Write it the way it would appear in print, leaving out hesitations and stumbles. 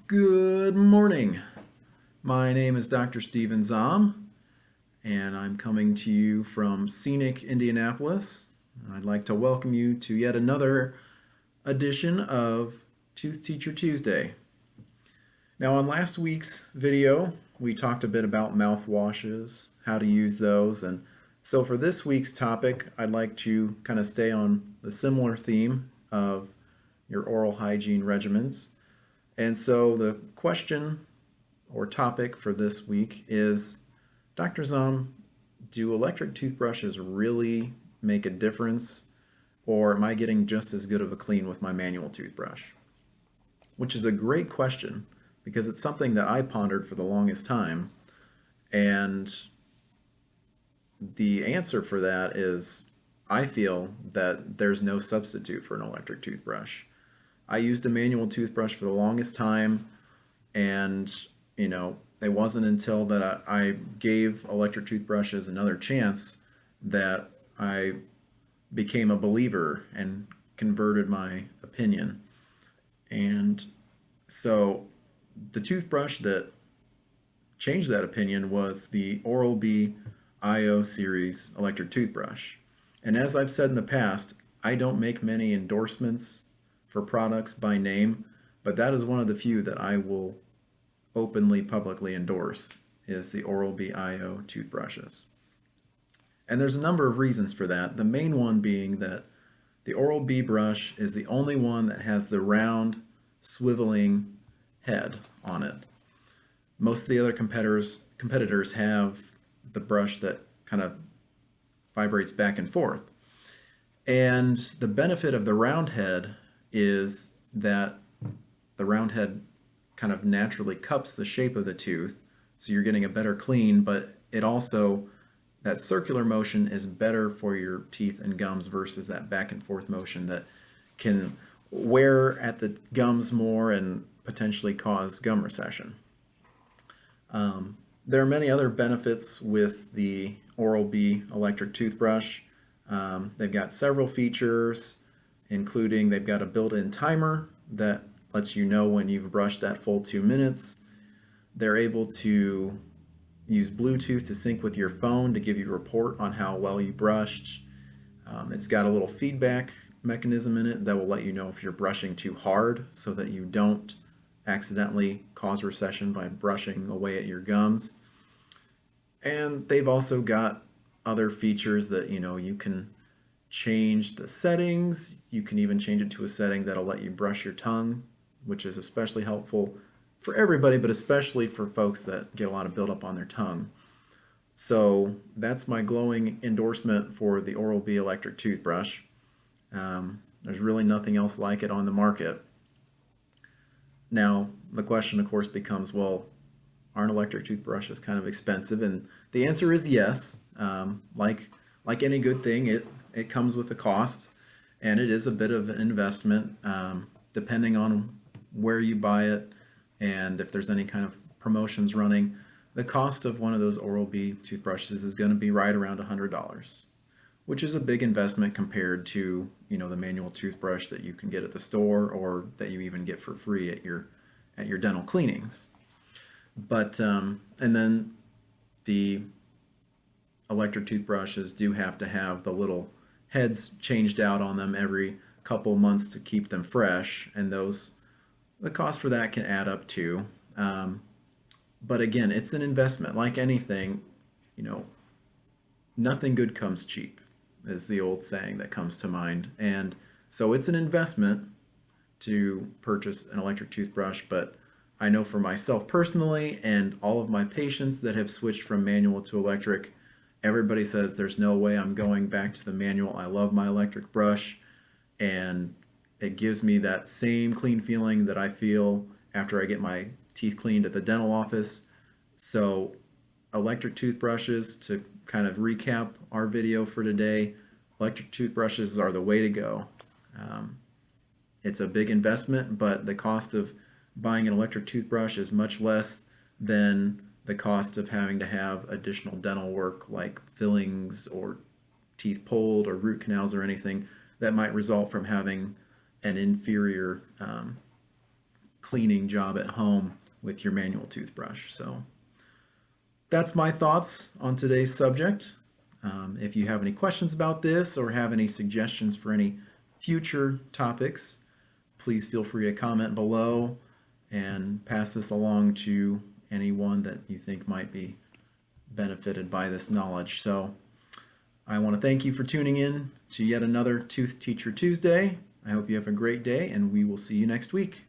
Good morning. My name is Dr. Stephen Zahm, and I'm coming to you from scenic Indianapolis. I'd like to welcome you to yet another edition of Tooth Teacher Tuesday. Now, on last week's video, we talked a bit about mouthwashes, how to use those, and so for this week's topic, I'd like to kind of stay on the similar theme of your oral hygiene regimens. And so the question or topic for this week is, Dr. Zahm, do electric toothbrushes really make a difference, or am I getting just as good of a clean with my manual toothbrush? Which is a great question because it's something that I pondered for the longest time. And the answer for that is I feel that there's no substitute for an electric toothbrush. I used a manual toothbrush for the longest time, and it wasn't until that I gave electric toothbrushes another chance that I became a believer and converted my opinion. And so the toothbrush that changed that opinion was the Oral-B IO series electric toothbrush. And as I've said in the past, I don't make many endorsements for products by name, but that is one of the few that I will openly publicly endorse is the Oral-B IO toothbrushes. And there's a number of reasons for that. The main one being that the Oral-B brush is the only one that has the round swiveling head on it. Most of the other competitors have the brush that kind of vibrates back and forth. And the benefit of the round head is that the round head kind of naturally cups the shape of the tooth, so you're getting a better clean, but it also, that circular motion is better for your teeth and gums versus that back and forth motion that can wear at the gums more and potentially cause gum recession. There are many other benefits with the Oral-B electric toothbrush. They've got several features, including they've got a built-in timer that lets you know when you've brushed that full 2 minutes. They're able to use Bluetooth to sync with your phone to give you a report on how well you brushed. It's got a little feedback mechanism in it that will let you know if you're brushing too hard so that you don't accidentally cause recession by brushing away at your gums. And they've also got other features that you can change the settings. You can even change it to a setting that'll let you brush your tongue, which is especially helpful for everybody, but especially for folks that get a lot of buildup on their tongue. So that's my glowing endorsement for the Oral-B electric toothbrush. There's really nothing else like it on the market. Now, the question, of course, becomes, well, aren't electric toothbrushes kind of expensive? And the answer is yes. Like any good thing, it comes with a cost, and it is a bit of an investment, depending on where you buy it and if there's any kind of promotions running. The cost of one of those Oral-B toothbrushes is going to be right around $100, which is a big investment compared to the manual toothbrush that you can get at the store or that you even get for free at your dental cleanings. But and then the electric toothbrushes do have to have the little heads changed out on them every couple months to keep them fresh, and the cost for that can add up too. But again, it's an investment. Like anything, nothing good comes cheap, is the old saying that comes to mind. And so it's an investment to purchase an electric toothbrush, but I know for myself personally and all of my patients that have switched from manual to electric, everybody says there's no way I'm going back to the manual. I love my electric brush, and it gives me that same clean feeling that I feel after I get my teeth cleaned at the dental office. So electric toothbrushes, to kind of recap our video for today, electric toothbrushes are the way to go. It's a big investment, but the cost of buying an electric toothbrush is much less than the cost of having to have additional dental work like fillings or teeth pulled or root canals or anything that might result from having an inferior cleaning job at home with your manual toothbrush. So that's my thoughts on today's subject. If you have any questions about this or have any suggestions for any future topics, please feel free to comment below and pass this along to anyone that you think might be benefited by this knowledge. So I want to thank you for tuning in to yet another Tooth Teacher Tuesday. I hope you have a great day, and we will see you next week.